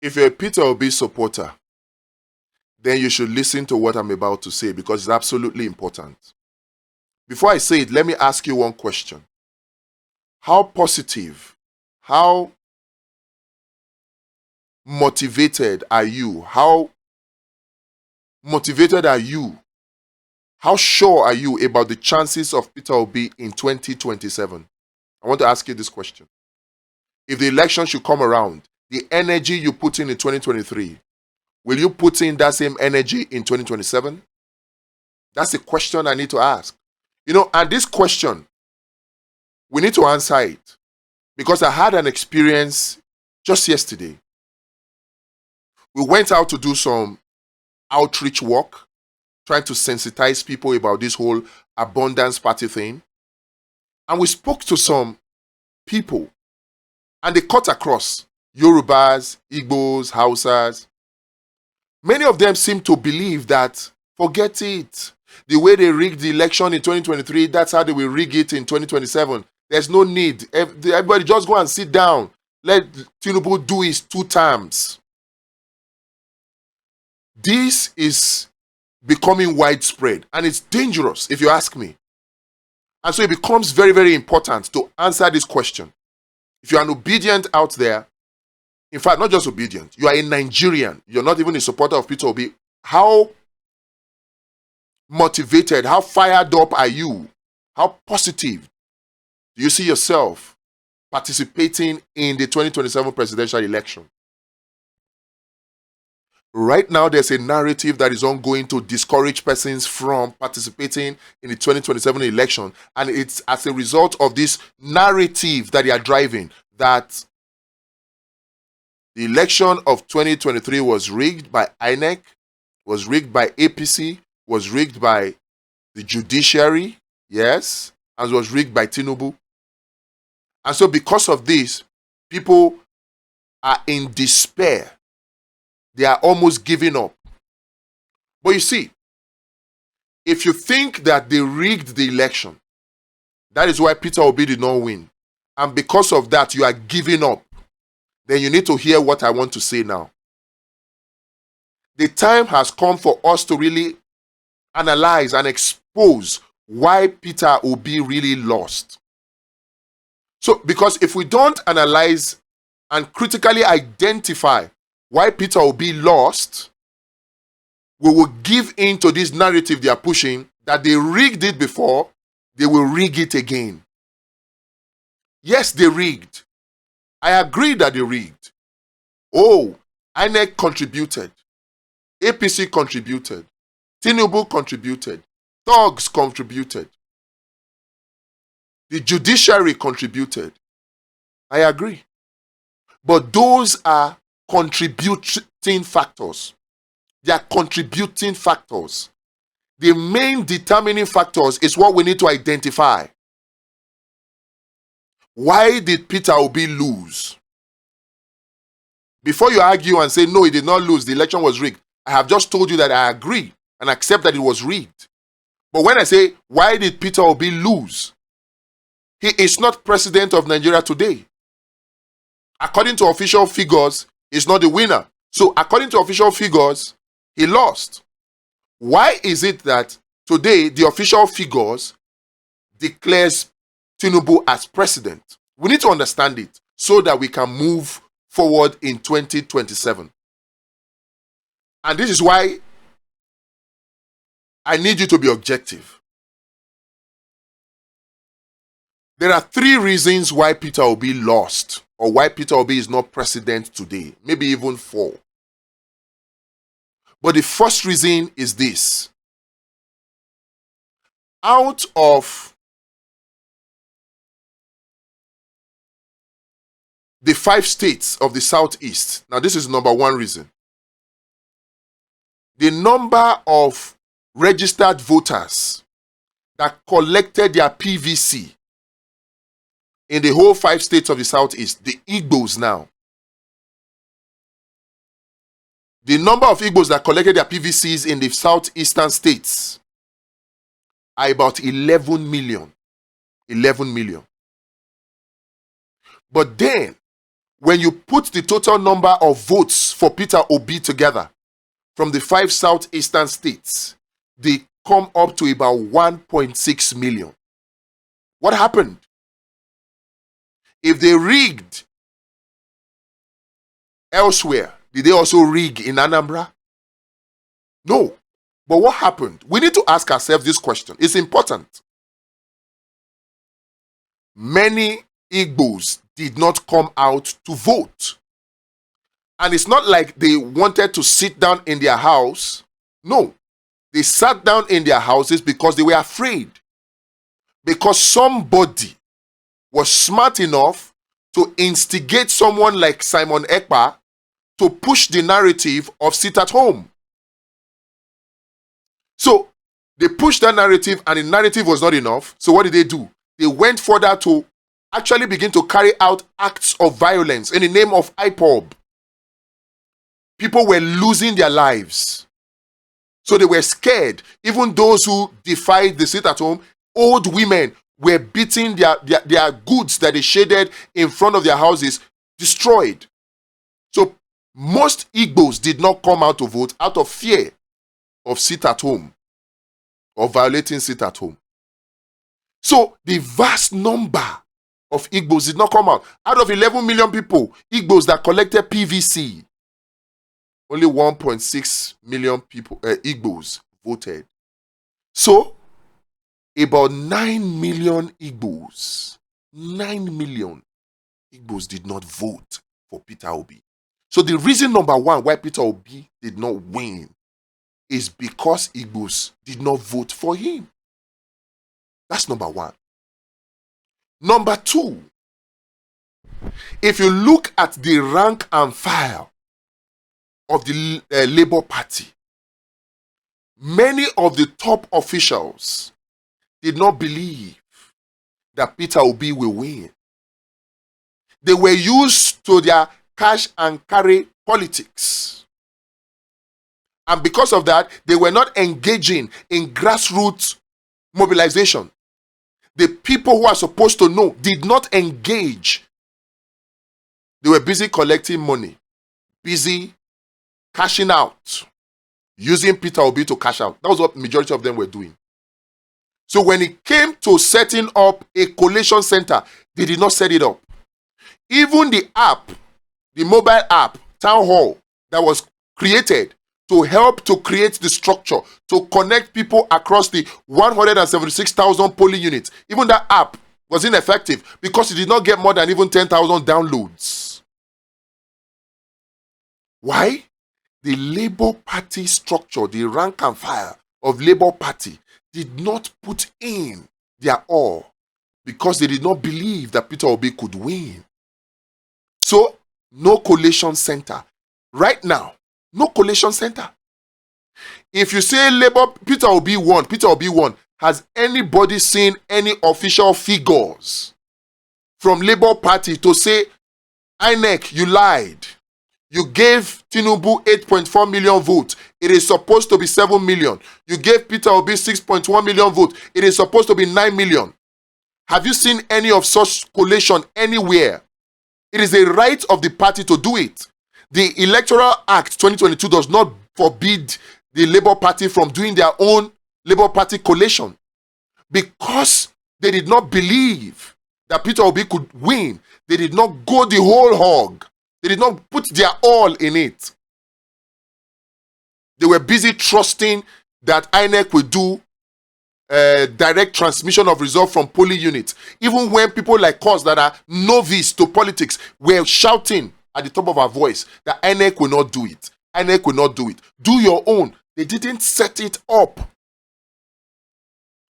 If you're a Peter Obi supporter, then you should listen to what I'm about to say because it's absolutely important. Before I say it, let me ask you one question. How positive, how motivated are you? How motivated are you? How sure are you about the chances of Peter Obi in 2027? I want to ask you this question. If the election should come around, the energy you put in 2023, will you put in that same energy in 2027? That's a question I need to ask. And this question, we need to answer it because I had an experience just yesterday. We went out to do some outreach work, trying to sensitize people about this whole abundance party thing. And we spoke to some people, and they cut across Yorubas, Igbos, Hausas. Many of them seem to believe that, forget it. The way they rigged the election in 2023, that's how they will rig it in 2027. There's no need. Everybody just go and sit down. Let Tinubu do his 2 terms. This is becoming widespread, and it's dangerous if you ask me. And so it becomes very, very important to answer this question. If you're an obedient out there, in fact, not just obedient, you are a Nigerian, you're not even a supporter of Peter Obi, how motivated, how fired up are you? How positive do you see yourself participating in the 2027 presidential election? Right now, there's a narrative that is ongoing to discourage persons from participating in the 2027 election. And it's as a result of this narrative that they are driving that the election of 2023 was rigged by INEC, was rigged by APC, was rigged by the Judiciary, yes, and was rigged by Tinubu. And so because of this, people are in despair. They are almost giving up. But you see, if you think that they rigged the election, that is why Peter Obi did not win, and because of that you are giving up, then you need to hear what I want to say now. The time has come for us to really analyze and expose why Peter Obi really lost. So, because if we don't analyze and critically identify why Peter Obi lost, we will give in to this narrative they are pushing that they rigged it before, they will rig it again. Yes, they rigged. I agree that they rigged. Oh, INEC contributed. APC contributed. Tinubu contributed. Thugs contributed. The Judiciary contributed. I agree. But those are contributing factors. They are contributing factors. The main determining factors is what we need to identify. Why did Peter Obi lose? Before you argue and say, no, he did not lose, the election was rigged, I have just told you that I agree and accept that it was rigged. But when I say, why did Peter Obi lose? He is not president of Nigeria today. According to official figures, he's not the winner. So according to official figures, he lost. Why is it that today the official figures declares Tinubu as president? We need to understand it so that we can move forward in 2027. And this is why I need you to be objective. There are 3 reasons why Peter Obi lost, or why Peter Obi is not president today, maybe even 4. But the first reason is this. Out of the 5 states of the Southeast, now this is number 1 reason. The number of registered voters that collected their PVC in the whole 5 states of the Southeast, the Igbos now. The number of Igbos that collected their PVCs in the southeastern states are about 11 million. 11 million. But then, when you put the total number of votes for Peter Obi together from the 5 southeastern states, they come up to about 1.6 million. What happened? If they rigged elsewhere, did they also rig in Anambra? No. But what happened? We need to ask ourselves this question. It's important. Many Igbos did not come out to vote. And it's not like they wanted to sit down in their house. No. They sat down in their houses because they were afraid. Because somebody was smart enough to instigate someone like Simon Ekpa to push the narrative of sit at home. So they pushed that narrative, and the narrative was not enough. So what did they do? They went further to actually begin to carry out acts of violence in the name of IPOB. People were losing their lives. So they were scared. Even those who defied the sit at home, old women were beating their goods that they shaded in front of their houses, destroyed. So most Igbos did not come out to vote out of fear of sit at home, or violating sit at home. So the vast number of Igbos did not come out. Out of 11 million people, Igbos that collected PVC, only 1.6 million people, Igbos voted. So about 9 million Igbos, 9 million Igbos did not vote for Peter Obi. So the reason number one why Peter Obi did not win is because Igbos did not vote for him. That's number one. Number two, if you look at the rank and file of the Labour Party, many of the top officials did not believe that Peter Obi will win. They were used to their cash and carry politics. And because of that, they were not engaging in grassroots mobilization. The people who are supposed to know did not engage. They were busy collecting money, busy cashing out, using Peter Obi to cash out. That was what majority of them were doing. So when it came to setting up a collation center, they did not set it up. Even the app, the mobile app, Town Hall, that was created to help to create the structure, to connect people across the 176,000 polling units, even that app was ineffective because it did not get more than even 10,000 downloads. Why? The Labour Party structure, the rank and file of Labour Party did not put in their all because they did not believe that Peter Obi could win. So, no collation center. Right now, no collation center. If you say Peter Obi won, has anybody seen any official figures from Labour Party to say, INEC, you lied. You gave Tinubu 8.4 million votes. It is supposed to be 7 million. You gave Peter Obi 6.1 million votes. It is supposed to be 9 million. Have you seen any of such collation anywhere? It is a right of the party to do it. The Electoral Act 2022 does not forbid the Labour Party from doing their own Labour Party collation. Because they did not believe that Peter Obi could win, they did not go the whole hog. They did not put their all in it. They were busy trusting that INEC will do direct transmission of results from polling units. Even when people like us that are novice to politics were shouting at the top of our voice that INEC will not do it. INEC will not do it. Do your own. They didn't set it up.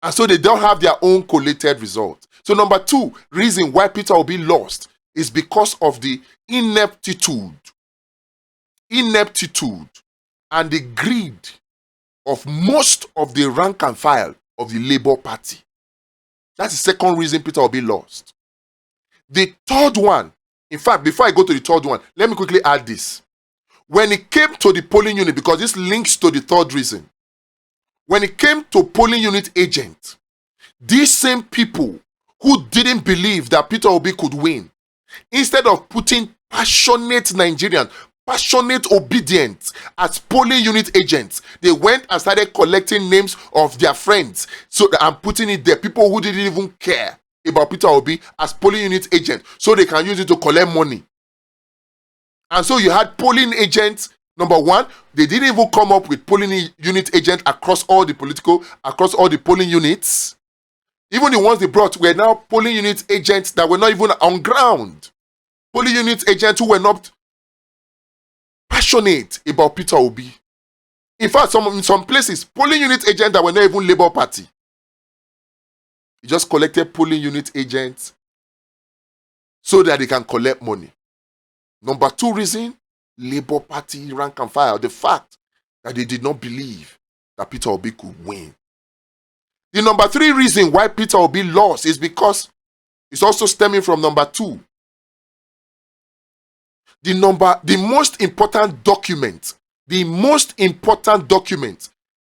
And so they don't have their own collated results. So number two reason why Peter Obi lost is because of the ineptitude and the greed of most of the rank and file of the Labour Party. That's the second reason Peter Obi lost. The third one, in fact, before I go to the third one, let me quickly add this. When it came to the polling unit, because this links to the third reason, when it came to polling unit agent, these same people who didn't believe that Peter Obi could win, instead of putting passionate Nigerians, passionate, obedient as polling unit agents. They went and started collecting names of their friends so that I'm putting it there. People who didn't even care about Peter Obi as polling unit agent, so they can use it to collect money. And so you had polling agents. Number one, they didn't even come up with polling unit agent across all the polling units. Even the ones they brought were now polling unit agents that were not even on ground. Polling unit agents who were not passionate about Peter Obi. In fact, in some places, polling unit agents that were not even Labour Party. You just collected polling unit agents so that they can collect money. Number two reason, Labour Party rank and file. The fact that they did not believe that Peter Obi could win. The number three reason why Peter Obi lost is because it's also stemming from number two. The most important document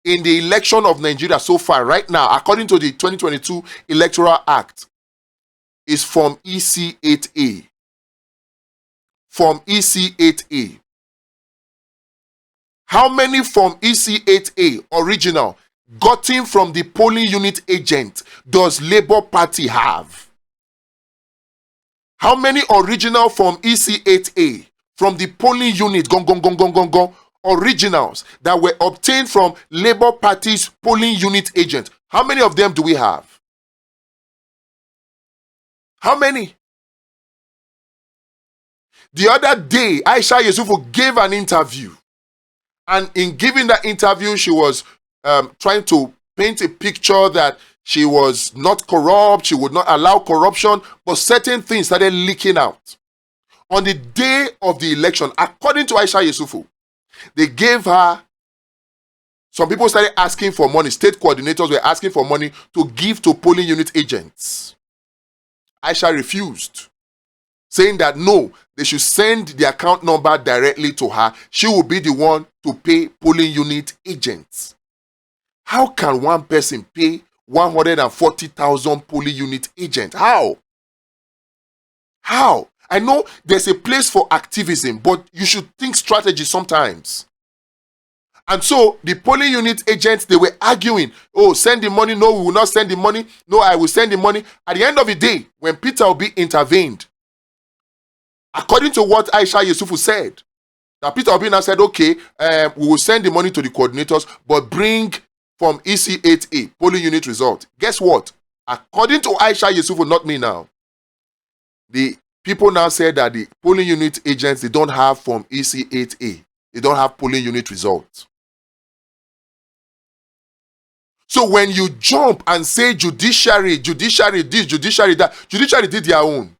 in the election of Nigeria so far, right now, according to the 2022 Electoral Act, is Form EC8A. Form EC8A. How many Form EC8A original gotten from the polling unit agent does Labour Party have? How many original Form EC8A from the polling unit originals that were obtained from Labour Party's polling unit agent? How many of them do we have? How many? The other day, Aisha Yesufu gave an interview. And in giving that interview, she was trying to paint a picture that she was not corrupt, she would not allow corruption, but certain things started leaking out. On the day of the election, according to Aisha Yesufu, they gave her, some people started asking for money, state coordinators were asking for money to give to polling unit agents. Aisha refused, saying that no, they should send the account number directly to her. She will be the one to pay polling unit agents. How can one person pay 140,000 polling unit agents? How? How? I know there's a place for activism, but you should think strategy sometimes. And so the polling unit agents, they were arguing, oh, send the money. No, we will not send the money. No, I will send the money. At the end of the day, when Peter Obi intervened, according to what Aisha Yesufu said, that Peter Obi now said, okay, we will send the money to the coordinators, but bring from EC8A, polling unit result. Guess what? According to Aisha Yesufu, not me now, the people now said that the polling unit agents, they don't have from EC8A. They don't have polling unit results. So when you jump and say judiciary this, judiciary that, judiciary did their own.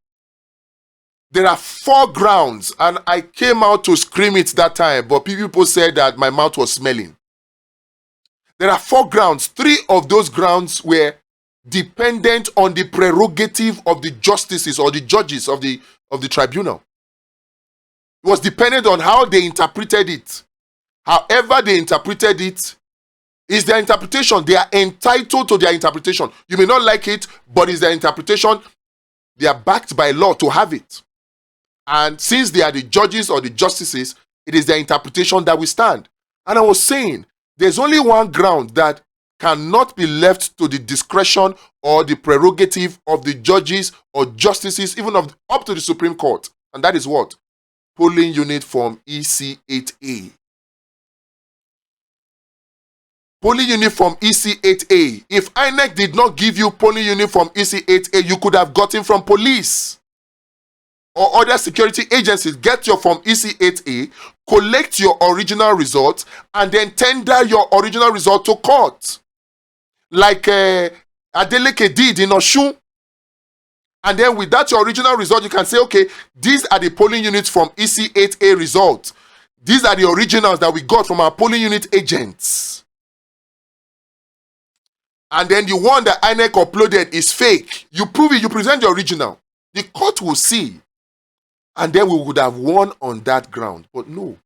There are 4 grounds, and I came out to scream it that time, but people said that my mouth was smelling. There are 4 grounds. 3 of those grounds were dependent on the prerogative of the justices or the judges of the tribunal. It was dependent on how they interpreted it. However they interpreted it is their interpretation. They are entitled to their interpretation. You may not like it, but it's their interpretation. They are backed by law to have it. And since they are the judges or the justices, it is their interpretation that we stand. And I was saying, there's only one ground that cannot be left to the discretion or the prerogative of the judges or justices, even up to the Supreme Court. And that is what? Polling unit form EC8A. Polling unit form EC8A. If INEC did not give you polling unit form EC8A, you could have gotten from police or other security agencies. Get your form EC8A, collect your original result, and then tender your original result to court. Like Adeleke did in Osun. And then with that, your original result, you can say, okay, these are the polling units from EC8A result. These are the originals that we got from our polling unit agents. And then the one that INEC uploaded is fake. You prove it, you present the original. The court will see. And then we would have won on that ground. But no.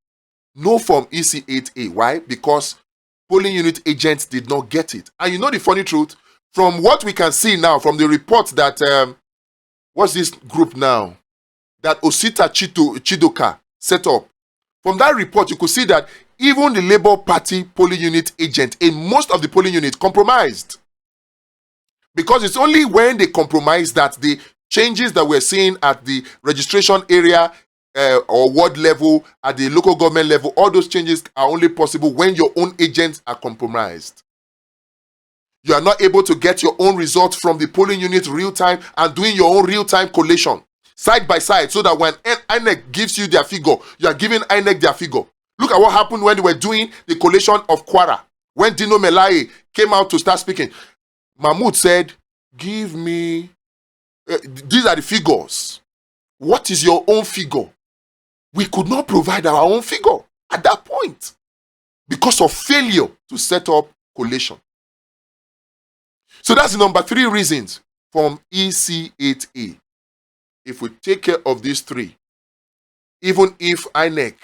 No from EC8A. Why? Because polling unit agents did not get it. And you know the funny truth? From what we can see now, from the report that, what's this group now? that Osita Chidoka set up. From that report, you could see that even the Labour Party polling unit agent in most of the polling units compromised. Because it's only when they compromise that the changes that we're seeing at the registration area or ward level, at the local government level, all those changes are only possible when your own agents are compromised. You are not able to get your own results from the polling unit real time and doing your own real time collation side by side, so that when INEC gives you their figure, you are giving INEC their figure. Look at what happened when they were doing the collation of Kwara. When Dino Melaye came out to start speaking, Mahmoud said, give me, these are the figures. What is your own figure? We could not provide our own figure at that point because of failure to set up collation. So that's the number 3 reasons from EC8A. If we take care of these 3, even if INEC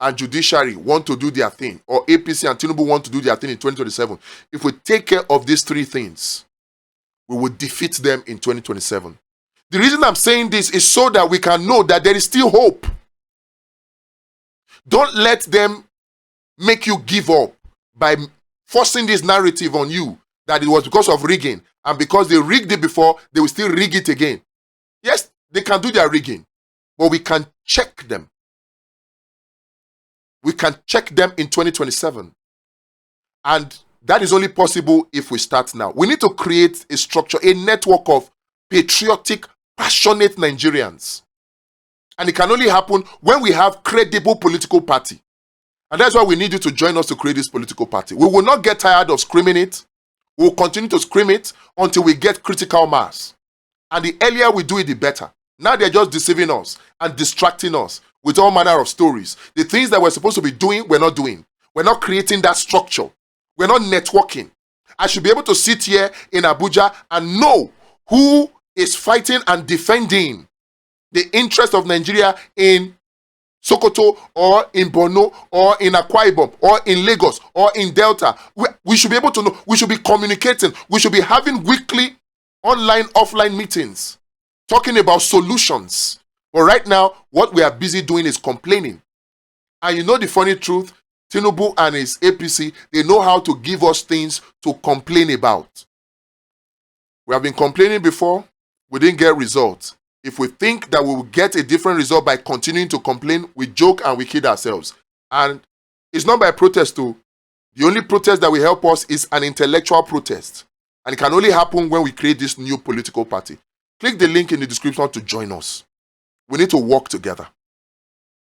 and Judiciary want to do their thing, or APC and Tinubu want to do their thing in 2027, if we take care of these 3 things, we will defeat them in 2027. The reason I'm saying this is so that we can know that there is still hope. Don't let them make you give up by forcing this narrative on you that it was because of rigging, and because they rigged it before, they will still rig it again. Yes, they can do their rigging, but we can check them. We can check them in 2027. And that is only possible if we start now. We need to create a structure, a network of patriotic, passionate Nigerians. And it can only happen when we have credible political party. And that's why we need you to join us to create this political party. We will not get tired of screaming it. We will continue to scream it until we get critical mass. And the earlier we do it, the better. Now they're just deceiving us and distracting us with all manner of stories. The things that we're supposed to be doing, we're not doing. We're not creating that structure. We're not networking. I should be able to sit here in Abuja and know who is fighting and defending the interest of Nigeria in Sokoto, or in Borno, or in Akwa Ibom, or in Lagos, or in Delta. We should be able to know. We should be communicating. We should be having weekly online, offline meetings talking about solutions. But right now, what we are busy doing is complaining. And you know the funny truth? Tinubu and his APC, they know how to give us things to complain about. We have been complaining before. We didn't get results. If we think that we will get a different result by continuing to complain, we joke and we kid ourselves. And it's not by protest too. The only protest that will help us is an intellectual protest. And it can only happen when we create this new political party. Click the link in the description to join us. We need to work together.